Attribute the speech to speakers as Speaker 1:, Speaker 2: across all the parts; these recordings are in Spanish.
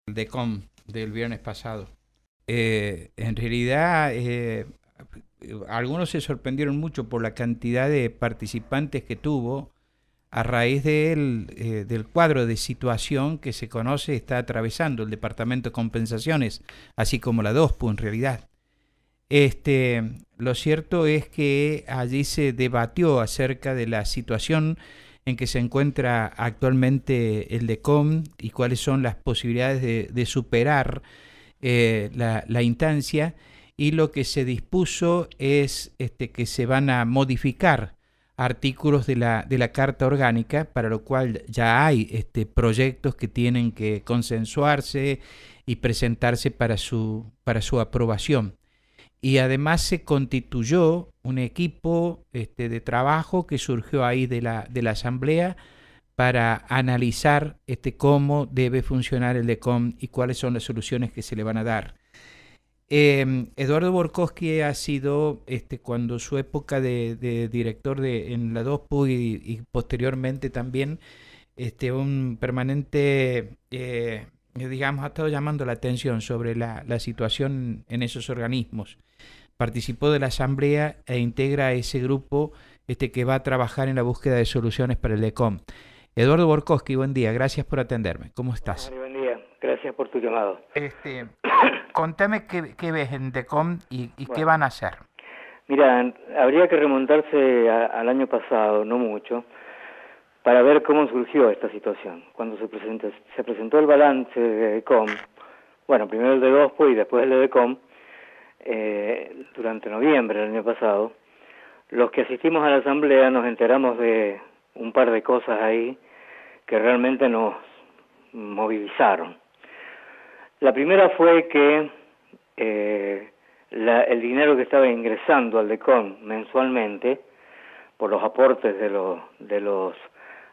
Speaker 1: el DECOM del viernes pasado. En realidad, algunos se sorprendieron mucho por la cantidad de participantes que tuvo a raíz del cuadro de situación que se conoce está atravesando el Departamento de Compensaciones, así como la DOSPU en realidad. Lo cierto es que allí se debatió acerca de la situación en que se encuentra actualmente el DECOM y cuáles son las posibilidades de superar la instancia, y lo que se dispuso es que se van a modificar artículos de la Carta Orgánica, para lo cual ya hay proyectos que tienen que consensuarse y presentarse para su aprobación. Y además se constituyó un equipo de trabajo que surgió ahí de la asamblea para analizar cómo debe funcionar el DECOM y cuáles son las soluciones que se le van a dar. Eduardo Borkowski ha sido, cuando su época de director en la DOSPU y posteriormente también, un permanente, digamos, ha estado llamando la atención sobre la situación en esos organismos. Participó de la asamblea e integra ese grupo que va a trabajar en la búsqueda de soluciones para el DECOM. Eduardo Borkowski, buen día, gracias por atenderme. ¿Cómo
Speaker 2: Hola
Speaker 1: estás?
Speaker 2: Mario, buen día. Gracias por tu llamado.
Speaker 1: Este, Contame qué ves en DECOM y qué
Speaker 2: Bueno,
Speaker 1: van a hacer.
Speaker 2: mira, habría que remontarse al año pasado, no mucho, para ver cómo surgió esta situación. Cuando se presentó el balance de DECOM, bueno, primero el de DOSPO y después el de DECOM, durante noviembre del año pasado, los que asistimos a la asamblea nos enteramos de un par de cosas ahí que realmente nos movilizaron. La primera fue que el dinero que estaba ingresando al DECOM mensualmente por los aportes de los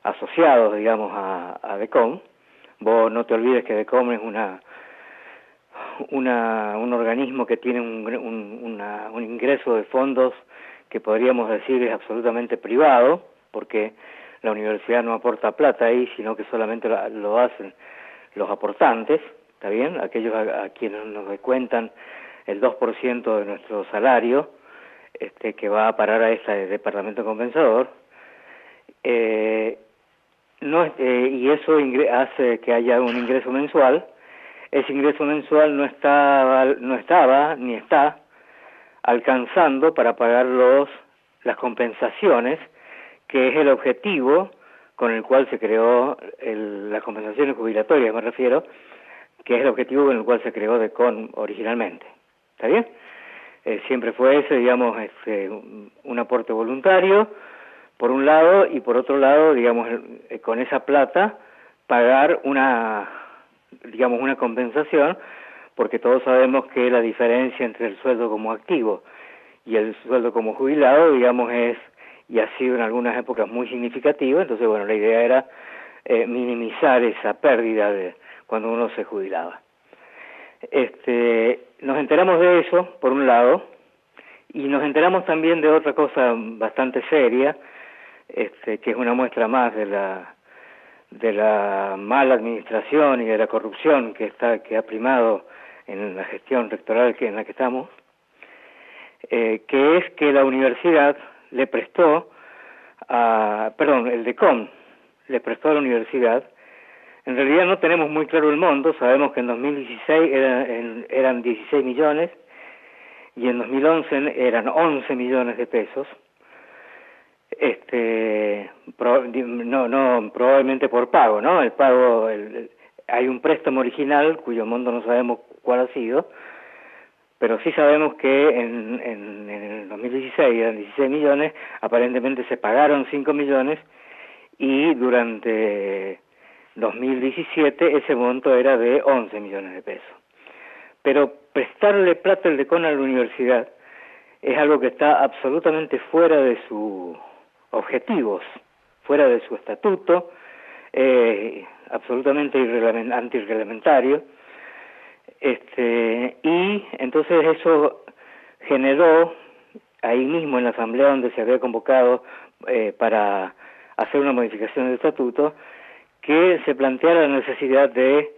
Speaker 2: asociados, digamos, a DECOM. Vos no te olvides que DECOM es un organismo que tiene un ingreso de fondos que podríamos decir es absolutamente privado, porque la universidad no aporta plata ahí, sino que solamente lo hacen los aportantes, ¿está bien? Aquellos a quienes nos descuentan el 2% de nuestro salario, que va a parar a este departamento compensador, y eso hace que haya un ingreso mensual. Ese ingreso mensual no estaba ni está alcanzando para pagar las compensaciones, que es el objetivo con el cual se creó las compensaciones jubilatorias, me refiero, que es el objetivo con el cual se creó DECOM originalmente. ¿Está bien? Siempre fue ese, digamos, un aporte voluntario, por un lado, y por otro lado, digamos, con esa plata, pagar una compensación, porque todos sabemos que la diferencia entre el sueldo como activo y el sueldo como jubilado, digamos, y ha sido en algunas épocas muy significativa. Entonces, bueno, la idea era minimizar esa pérdida de cuando uno se jubilaba. Nos enteramos de eso, por un lado, y nos enteramos también de otra cosa bastante seria, que es una muestra más de la mala administración y de la corrupción que ha primado en la gestión rectoral en la que estamos, que es que la universidad le prestó el DECOM le prestó a la universidad. En realidad no tenemos muy claro el monto, sabemos que en 2016 eran 16 millones y en 2011 eran 11 millones de pesos. Probablemente por pago, ¿no? El pago, hay un préstamo original cuyo monto no sabemos cuál ha sido, pero sí sabemos que en el 2016 eran 16 millones, aparentemente se pagaron 5 millones y durante 2017 ese monto era de 11 millones de pesos. Pero prestarle plata al DECOM a la universidad es algo que está absolutamente fuera de sus objetivos, fuera de su estatuto, absolutamente antirreglamentario. Y entonces eso generó ahí mismo en la asamblea donde se había convocado para hacer una modificación del estatuto, que se planteara la necesidad de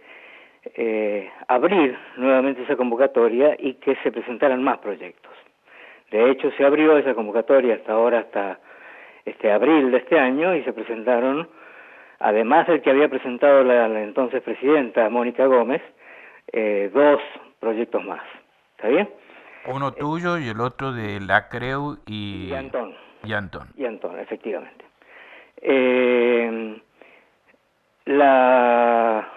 Speaker 2: abrir nuevamente esa convocatoria y que se presentaran más proyectos. De hecho, se abrió esa convocatoria hasta ahora, hasta abril de este año, y se presentaron, además del que había presentado la entonces presidenta Mónica Gómez, 2 proyectos más. ¿Está bien?
Speaker 1: Uno tuyo y el otro de Lacreu
Speaker 2: y Antón.
Speaker 1: Y Antón.
Speaker 2: Y Antón, efectivamente. La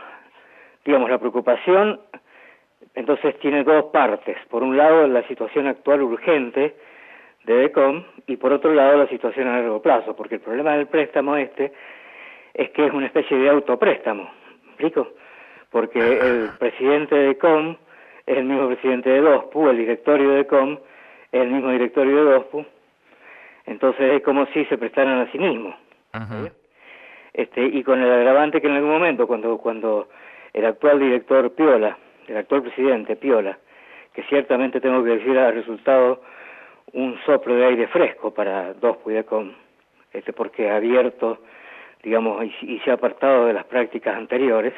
Speaker 2: preocupación entonces tiene 2 partes. Por un lado, la situación actual urgente de DECOM, y por otro lado, la situación a largo plazo, porque el problema del préstamo es que es una especie de autopréstamo. ¿Me explico? Porque el presidente de DECOM es el mismo presidente de DOSPU, el directorio de DECOM es el mismo directorio de DOSPU, entonces es como si se prestaran a sí mismos.
Speaker 1: Uh-huh.
Speaker 2: Y con el agravante que en algún momento, cuando el actual director Piola, el actual presidente Piola, que ciertamente tengo que decir ha resultado un soplo de aire fresco para DOSPU y DECOM, porque ha abierto, digamos, y se ha apartado de las prácticas anteriores,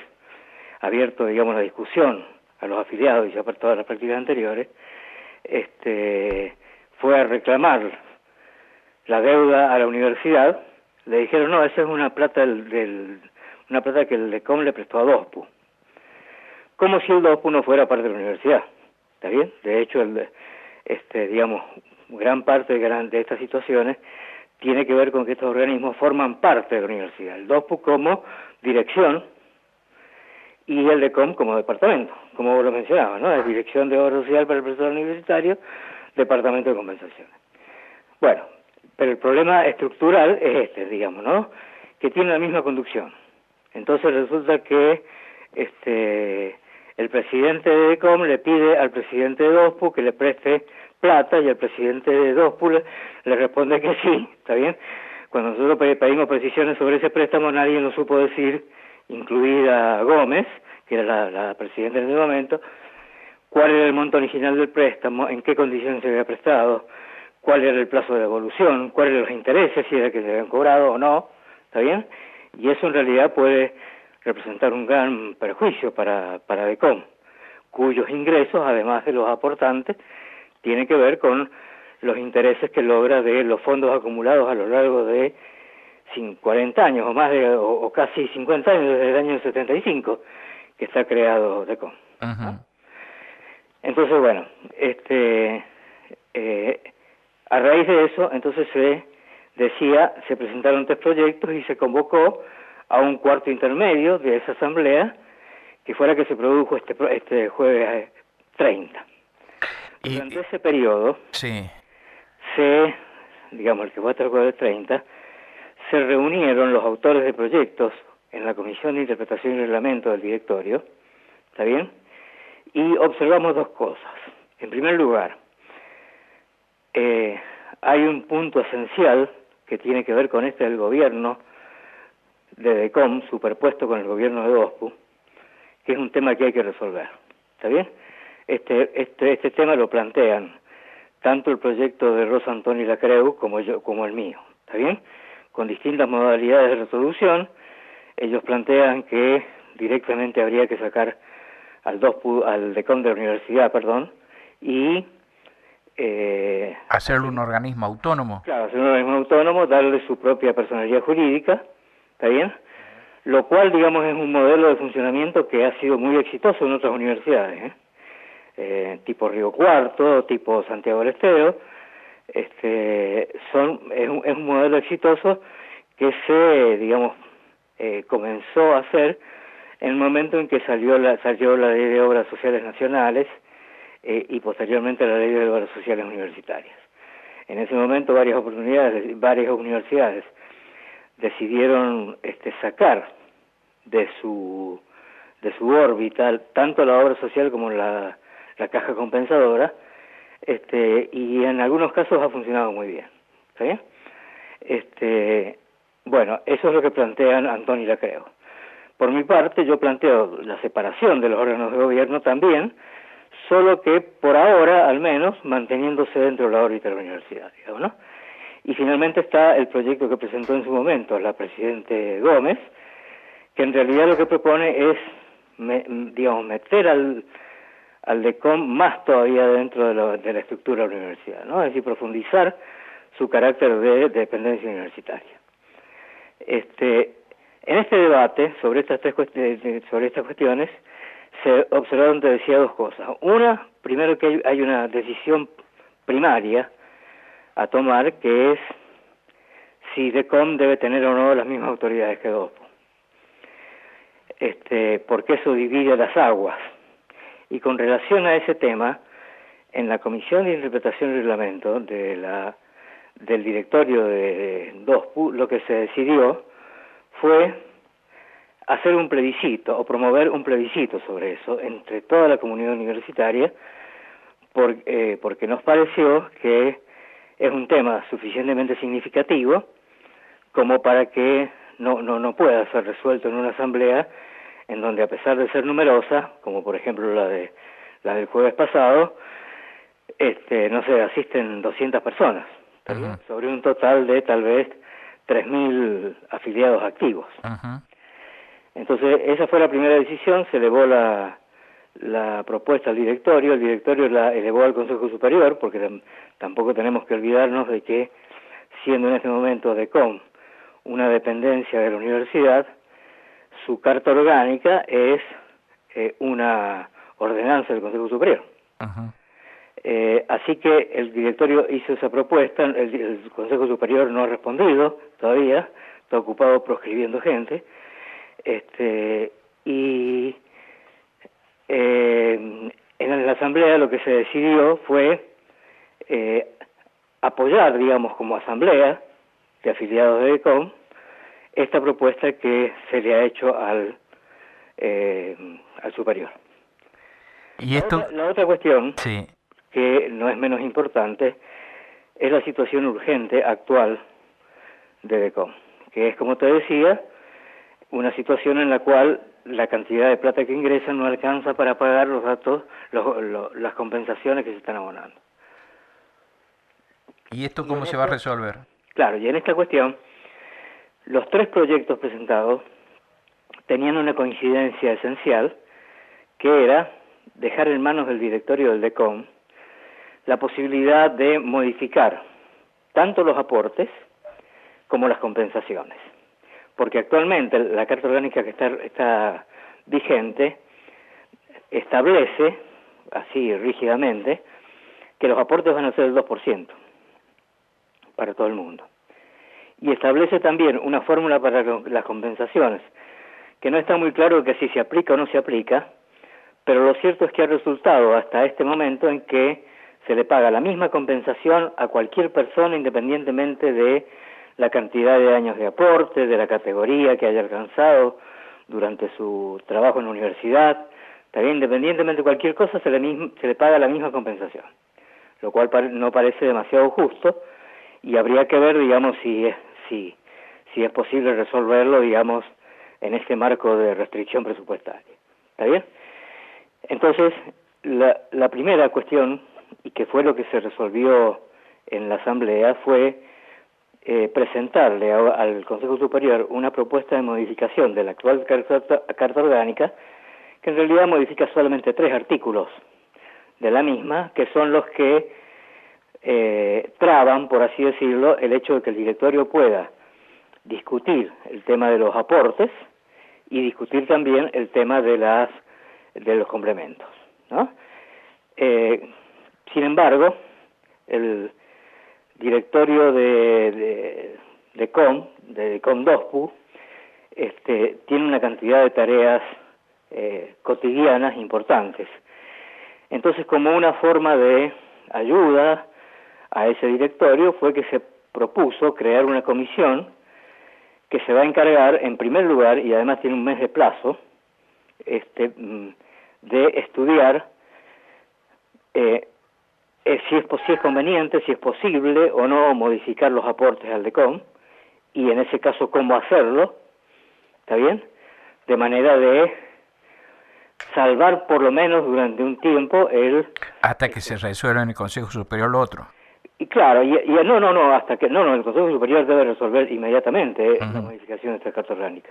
Speaker 2: ha abierto, digamos, la discusión a los afiliados y se ha apartado de las prácticas anteriores, fue a reclamar la deuda a la universidad. Le dijeron, no, esa es una plata una plata que el DECOM le prestó a DOSPU. Como si el DOSPU no fuera parte de la universidad. ¿Está bien? De hecho, digamos, gran parte de estas situaciones tiene que ver con que estos organismos forman parte de la universidad. El DOSPU como dirección y el DECOM como departamento, como vos lo mencionabas, ¿no? Es Dirección de Obra Social para el Personal Universitario, Departamento de Compensaciones. Bueno, pero el problema estructural es digamos, ¿no? Que tiene la misma conducción. Entonces resulta que el presidente de DECOM le pide al presidente de DOSPU que le preste plata y el presidente de DOSPU le responde que sí, ¿está bien? Cuando nosotros pedimos precisiones sobre ese préstamo, nadie nos supo decir, incluida Gómez, que era la presidenta en ese momento, cuál era el monto original del préstamo, en qué condiciones se había prestado, cuál era el plazo de devolución, cuáles eran los intereses, si era que se habían cobrado o no, ¿está bien? Y eso en realidad puede representar un gran perjuicio para DECOM, cuyos ingresos, además de los aportantes, tienen que ver con los intereses que logra de los fondos acumulados a lo largo de 40 años o más o casi 50 años desde el año 75 que está creado DECOM.
Speaker 1: Uh-huh.
Speaker 2: Entonces, bueno, a raíz de eso, entonces se presentaron 3 proyectos y se convocó a un cuarto intermedio de esa asamblea, que fue la que se produjo este jueves 30. Durante ese periodo,
Speaker 1: sí,
Speaker 2: digamos, el que fue hasta el jueves 30, se reunieron los autores de proyectos en la Comisión de Interpretación y Reglamento del Directorio, ¿está bien? Y observamos 2 cosas. En primer lugar, hay un punto esencial que tiene que ver con del gobierno de DECOM, superpuesto con el gobierno de DOSPU, que es un tema que hay que resolver, ¿está bien? Este tema lo plantean tanto el proyecto de Rosa Antón y Lacreu como el mío, ¿está bien? Con distintas modalidades de resolución. Ellos plantean que directamente habría que sacar al DECOM de la universidad, y
Speaker 1: hacerlo un organismo autónomo.
Speaker 2: Claro, hacer un organismo autónomo, darle su propia personalidad jurídica, ¿está bien? Lo cual, digamos, es un modelo de funcionamiento que ha sido muy exitoso en otras universidades, tipo Río Cuarto, tipo Santiago del Estero. Es un modelo exitoso que comenzó a hacer en el momento en que salió la Ley de Obras Sociales Nacionales y posteriormente la Ley de Obras Sociales Universitarias. En ese momento varias universidades decidieron sacar de su órbita tanto la obra social como la caja compensadora, y en algunos casos ha funcionado muy bien. ¿Está bien? Bueno, eso es lo que plantean Antón y Lacreu. Por mi parte, yo planteo la separación de los órganos de gobierno también, solo que por ahora, al menos, manteniéndose dentro de la órbita de la universidad, digamos, ¿no? Y finalmente está el proyecto que presentó en su momento la presidente Gómez, que en realidad lo que propone es digamos, meter al DECOM más todavía dentro de la estructura de la universidad, ¿no? Es decir, profundizar su carácter de dependencia universitaria. En este debate sobre estas cuestiones se observaron, te decía, dos cosas. Una, primero que hay una decisión primaria a tomar, que es si DECOM debe tener o no las mismas autoridades que DOPU. Porque eso divide las aguas. Y con relación a ese tema, en la Comisión de Interpretación y Reglamento del directorio de DOSPU, lo que se decidió fue hacer un plebiscito o promover un plebiscito sobre eso entre toda la comunidad universitaria, porque nos pareció que es un tema suficientemente significativo como para que no pueda ser resuelto en una asamblea en donde, a pesar de ser numerosa, como por ejemplo la del jueves pasado, no sé, asisten 200 personas, sobre un total de tal vez 3.000 afiliados activos. Entonces, esa fue la primera decisión. Se elevó la propuesta al directorio, el directorio la elevó al Consejo Superior, porque tampoco tenemos que olvidarnos de que, siendo en este momento DECOM una dependencia de la universidad, su carta orgánica es una ordenanza del Consejo Superior. Así que el directorio hizo esa propuesta, el Consejo Superior no ha respondido todavía, está ocupado proscribiendo gente, y en la asamblea lo que se decidió fue apoyar, digamos, como asamblea de afiliados de DECOM, esta propuesta que se le ha hecho al superior.
Speaker 1: Y
Speaker 2: La otra cuestión,
Speaker 1: sí,
Speaker 2: que no es menos importante, es la situación urgente actual de DECOM, que es, como te decía, una situación en la cual la cantidad de plata que ingresa no alcanza para pagar los datos, las compensaciones que se están abonando.
Speaker 1: ¿Y esto cómo se va a resolver?
Speaker 2: Claro, y en esta cuestión, los tres proyectos presentados tenían una coincidencia esencial, que era dejar en manos del directorio del DECOM la posibilidad de modificar tanto los aportes como las compensaciones. Porque actualmente la Carta Orgánica que está vigente establece, así rígidamente, que los aportes van a ser del 2% para todo el mundo. Y establece también una fórmula para las compensaciones, que no está muy claro que si se aplica o no se aplica, pero lo cierto es que ha resultado hasta este momento en que se le paga la misma compensación a cualquier persona, independientemente de la cantidad de años de aporte, de la categoría que haya alcanzado durante su trabajo en la universidad. También, independientemente de cualquier cosa, se le paga la misma compensación, lo cual no parece demasiado justo, y habría que ver, digamos, si es posible resolverlo, digamos, en este marco de restricción presupuestaria. ¿Está bien? Entonces, la primera cuestión, y que fue lo que se resolvió en la Asamblea, fue presentarle al Consejo Superior una propuesta de modificación de la actual Carta Orgánica, que en realidad modifica solamente 3 artículos de la misma, que son los que traban, por así decirlo, el hecho de que el directorio pueda discutir el tema de los aportes y discutir también el tema de los complementos, ¿no? Sin embargo, el directorio de COM2PU tiene una cantidad de tareas cotidianas importantes. Entonces, como una forma de ayuda a ese directorio, fue que se propuso crear una comisión que se va a encargar, en primer lugar, y además tiene un mes de plazo, de estudiar si es conveniente, si es posible o no modificar los aportes al DECOM, y en ese caso cómo hacerlo, ¿está bien? De manera de salvar por lo menos durante un tiempo
Speaker 1: hasta que se resuelva en el Consejo Superior lo otro.
Speaker 2: Y claro, hasta que el Consejo Superior debe resolver inmediatamente la modificación de esta Carta Orgánica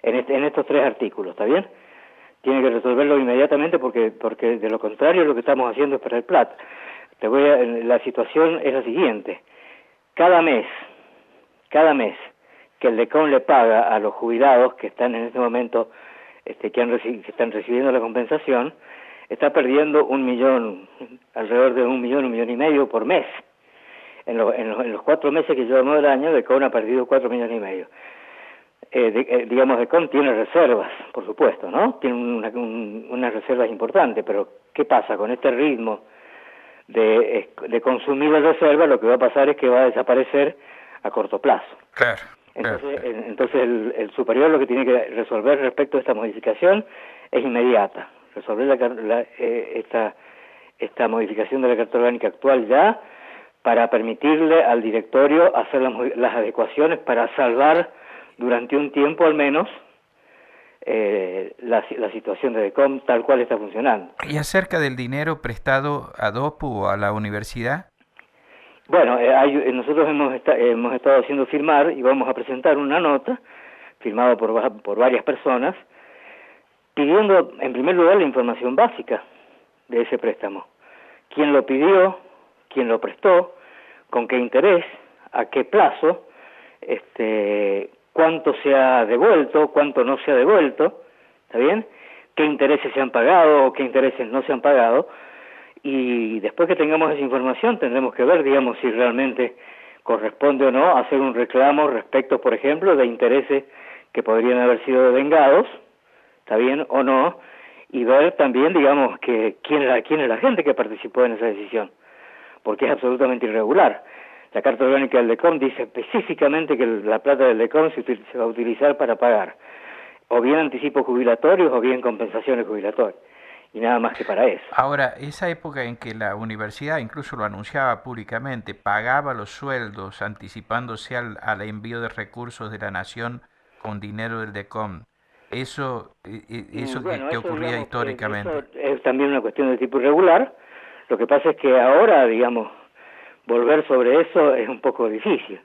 Speaker 2: en estos 3 artículos, ¿está bien? tiene que resolverlo inmediatamente porque de lo contrario lo que estamos haciendo es perder plata. La situación es la siguiente: cada mes que el DECOM le paga a los jubilados que están en este momento, que están recibiendo la compensación, está perdiendo alrededor de 1 millón, 1,5 millones por mes. En los 4 meses que llevamos del año, DECOM ha perdido 4,5 millones. Digamos, DECOM tiene reservas, por supuesto, ¿no? Tiene unas reservas importantes, pero ¿qué pasa? Con este ritmo de consumir la reserva, lo que va a pasar es que va a desaparecer a corto plazo.
Speaker 1: Claro.
Speaker 2: Entonces el superior lo que tiene que resolver respecto a esta modificación es inmediata. Resolver esta modificación de la Carta Orgánica actual ya, para permitirle al directorio hacer las adecuaciones para salvar durante un tiempo al menos la situación de DECOM tal cual está funcionando.
Speaker 1: ¿Y acerca del dinero prestado a DOPU o a la universidad?
Speaker 2: Bueno, nosotros hemos estado haciendo firmar y vamos a presentar una nota firmada por varias personas pidiendo en primer lugar la información básica de ese préstamo. ¿Quién lo pidió? ¿Quién lo prestó? ¿Con qué interés? ¿A qué plazo? ¿Cuánto se ha devuelto? ¿Cuánto no se ha devuelto? ¿Está bien? ¿Qué intereses se han pagado o qué intereses no se han pagado? Y después que tengamos esa información tendremos que ver, digamos, si realmente corresponde o no hacer un reclamo respecto, por ejemplo, de intereses que podrían haber sido devengados, ¿está bien? O no, y ver también, digamos, quién es la gente que participó en esa decisión, porque es absolutamente irregular. La Carta Orgánica del DECOM dice específicamente que la plata del DECOM se va a utilizar para pagar o bien anticipos jubilatorios o bien compensaciones jubilatorias, y nada más que para eso.
Speaker 1: Ahora, esa época en que la universidad incluso lo anunciaba públicamente, pagaba los sueldos anticipándose al envío de recursos de la nación con dinero del DECOM, ¿eso
Speaker 2: bueno,
Speaker 1: que ocurría
Speaker 2: digamos,
Speaker 1: históricamente?
Speaker 2: Eso es también una cuestión de tipo irregular. Lo que pasa es que ahora, digamos, volver sobre eso es un poco difícil.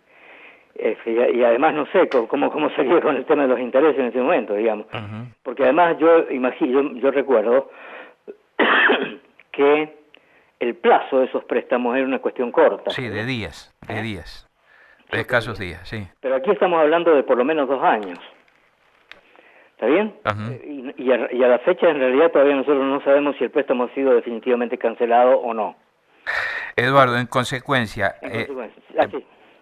Speaker 2: Y además no sé cómo sería con el tema de los intereses en ese momento, digamos.
Speaker 1: Uh-huh.
Speaker 2: Porque además yo recuerdo que el plazo de esos préstamos era una cuestión corta.
Speaker 1: Sí, de días, de escasos días, sí.
Speaker 2: Pero aquí estamos hablando de por lo menos 2 años. ¿Está bien?
Speaker 1: Uh-huh.
Speaker 2: Y a la fecha en realidad todavía nosotros no sabemos si el préstamo ha sido definitivamente cancelado o no.
Speaker 1: Eduardo, en consecuencia,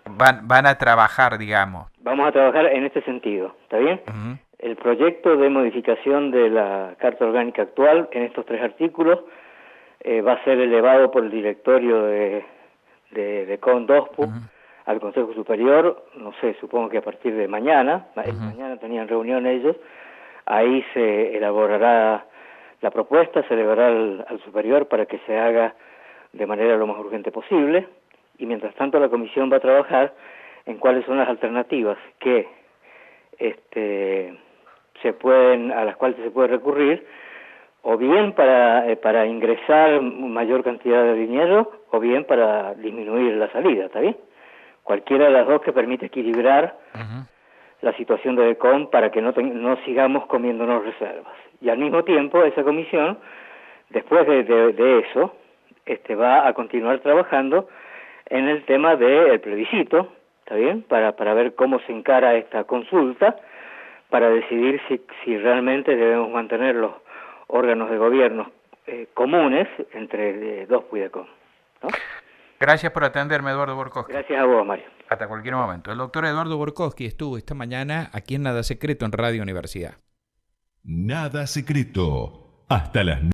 Speaker 1: van a trabajar, digamos.
Speaker 2: Vamos a trabajar en este sentido, ¿está bien?
Speaker 1: Uh-huh.
Speaker 2: El proyecto de modificación de la Carta Orgánica actual en estos 3 artículos va a ser elevado por el directorio de CON-DOSPU
Speaker 1: uh-huh.
Speaker 2: al Consejo Superior, no sé, supongo que a partir de mañana,
Speaker 1: uh-huh.
Speaker 2: mañana tenían reunión ellos, ahí se elaborará la propuesta, se elevará al Superior para que se haga de manera lo más urgente posible, y mientras tanto la Comisión va a trabajar en cuáles son las alternativas que a las cuales se puede recurrir, o bien para ingresar mayor cantidad de dinero, o bien para disminuir la salida, ¿está bien? Cualquiera de las dos que permite equilibrar uh-huh. la situación de DECOM para que no sigamos comiéndonos reservas. Y al mismo tiempo esa comisión, después de eso, va a continuar trabajando en el tema del plebiscito, ¿está bien? Para ver cómo se encara esta consulta, para decidir si realmente debemos mantener los órganos de gobierno comunes entre DOSPU y DECOM, ¿no?
Speaker 1: Gracias por atenderme, Eduardo Borkowski.
Speaker 2: Gracias a vos, Mario.
Speaker 1: Hasta cualquier momento. El doctor Eduardo Borkowski estuvo esta mañana aquí en Nada Secreto en Radio Universidad.
Speaker 3: Nada Secreto. Hasta las